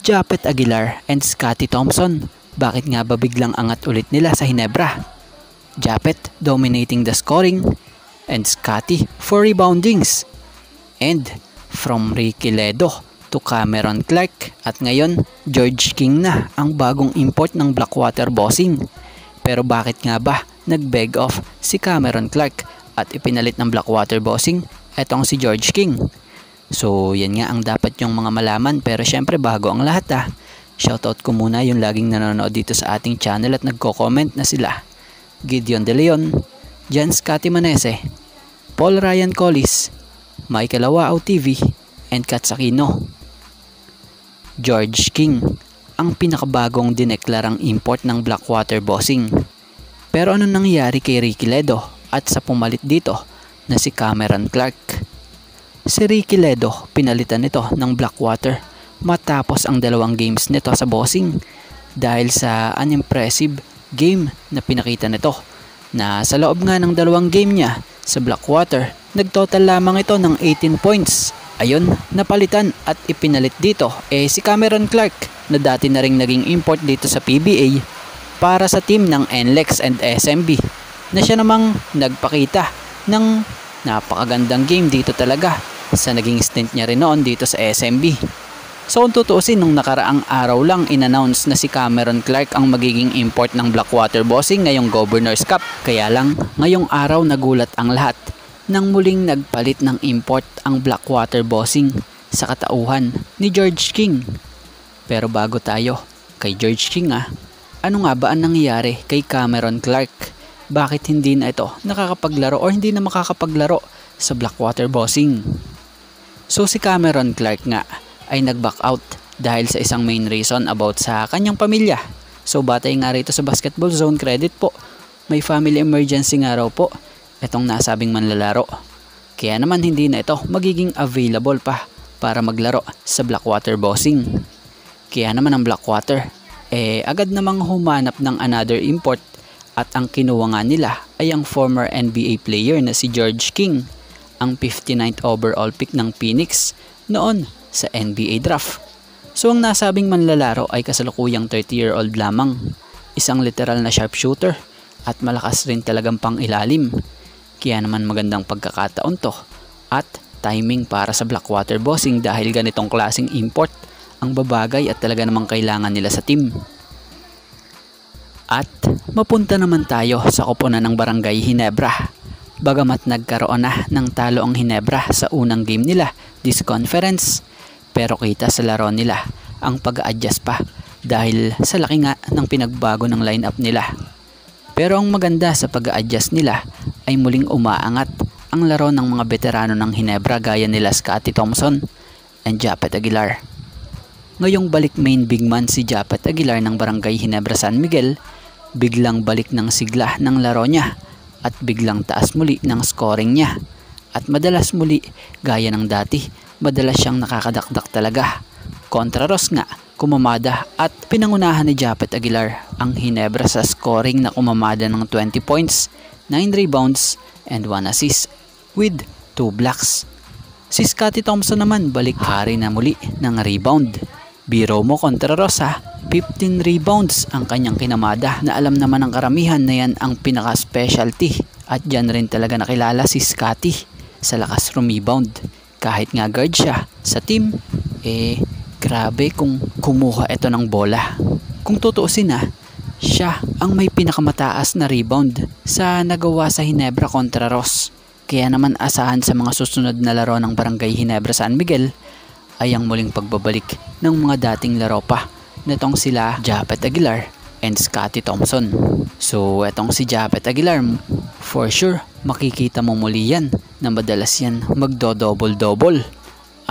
Japeth Aguilar and Scottie Thompson. Bakit nga ba biglang angat ulit nila sa Hinebra? Japeth dominating the scoring and Scottie for reboundings. And from Ricky Ledo to Cameron Clark at ngayon George King na ang bagong import ng Blackwater Bossing. Pero bakit nga ba nag-beg off si Cameron Clark at ipinalit ng Blackwater Bossing etong si George King? So yan nga ang dapat yung mga malaman, pero syempre bago ang lahat shoutout ko muna yung laging nanonood dito sa ating channel at nagko-comment na sila Gideon De Leon, Jan Scotty Manese, Paul Ryan Collis, Michael Awao TV, and Kat Aquino. George King ang pinakabagong dineklarang import ng Blackwater Bossing. Pero ano nangyari kay Ricky Ledo at sa pumalit dito na si Cameron Clark? Si Ricky Ledo pinalitan nito ng Blackwater matapos ang 2 games nito sa Bossing dahil sa unimpressive game na pinakita nito na sa loob nga ng 2 game niya sa Blackwater nagtotal lamang ito ng 18 points. Ayun, napalitan at ipinalit dito si Cameron Clark na dati na ring naging import dito sa PBA para sa team ng NLEX and SMB na siya namang nagpakita ng napakagandang game dito talaga sa naging stint niya rin noon dito sa SMB. So kung tutuusin, nung nakaraang araw lang in-announce na si Cameron Clark ang magiging import ng Blackwater Bossing ngayong Governor's Cup. Kaya lang ngayong araw nagulat ang lahat nang muling nagpalit ng import ang Blackwater Bossing sa katauhan ni George King. Pero bago tayo kay George King ano nga ba ang nangyayari kay Cameron Clark? Bakit hindi na ito nakakapaglaro o hindi na makakapaglaro sa Blackwater Bossing? So si Cameron Clark nga ay nag-back out dahil sa isang main reason about sa kanyang pamilya. So batay nga rito sa Basketball Zone Credit po, may family emergency nga raw po itong nasabing manlalaro. Kaya naman hindi na ito magiging available pa para maglaro sa Blackwater Bossing. Kaya naman ang Blackwater agad namang humanap ng another import at ang kinuha nga nila ay ang former NBA player na si George King, ang 59th overall pick ng Phoenix noon sa NBA draft. So ang nasabing manlalaro ay kasalukuyang 30-year-old lamang, isang literal na sharpshooter at malakas rin talagang pang ilalim. Kaya naman magandang pagkakataon to at timing para sa Blackwater Bossing dahil ganitong klaseng import ang babagay at talaga namang kailangan nila sa team. At mapunta naman tayo sa koponan ng Barangay Hinebra. Bagamat nagkaroon na ng talo ang Hinebra sa unang game nila this conference, pero kita sa laro nila ang pag-a-adjust pa dahil sa laki nga ng pinagbago ng lineup nila. Pero ang maganda sa pag-a-adjust nila ay muling umaangat ang laro ng mga veterano ng Hinebra gaya nila Scottie Thompson and Japeth Aguilar. Ngayong balik main big man si Japeth Aguilar ng Barangay Hinebra San Miguel, biglang balik ng sigla ng laro niya at biglang taas muli ng scoring niya. At madalas muli, gaya ng dati, madalas siyang nakakadakdak talaga. Kontraros nga, kumamada at pinangunahan ni Japeth Aguilar ang Hinebra sa scoring na kumamada ng 20 points, 9 rebounds, and 1 assist with 2 blocks. Si Scottie Thompson naman balik hari na muli ng rebound. Biro mo Kontraros 15 rebounds ang kanyang kinamada na alam naman ng karamihan na yan ang pinaka-specialty at dyan rin talaga nakilala si Scottie sa lakas rebound. Kahit nga guard siya sa team, grabe kung kumuha ito ng bola. Kung tutuusin siya ang may pinakamataas na rebound sa nagawa sa Hinebra kontra Ross. Kaya naman asahan sa mga susunod na laro ng Barangay Hinebra San Miguel ay ang muling pagbabalik ng mga dating laro pa nitong sila Japeth Aguilar and Scottie Thompson. So etong si Japeth Aguilar, for sure makikita mo muli yan na madalas yan magdo-double-double.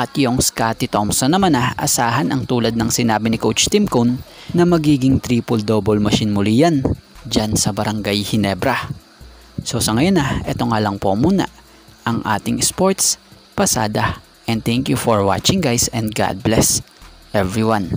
At yung Scottie Thompson naman asahan ang tulad ng sinabi ni Coach Tim Cone na magiging triple-double machine muli yan dyan sa Barangay Hinebra. So sa ngayon eto nga lang po muna ang ating sports pasada. And thank you for watching guys, and God bless everyone.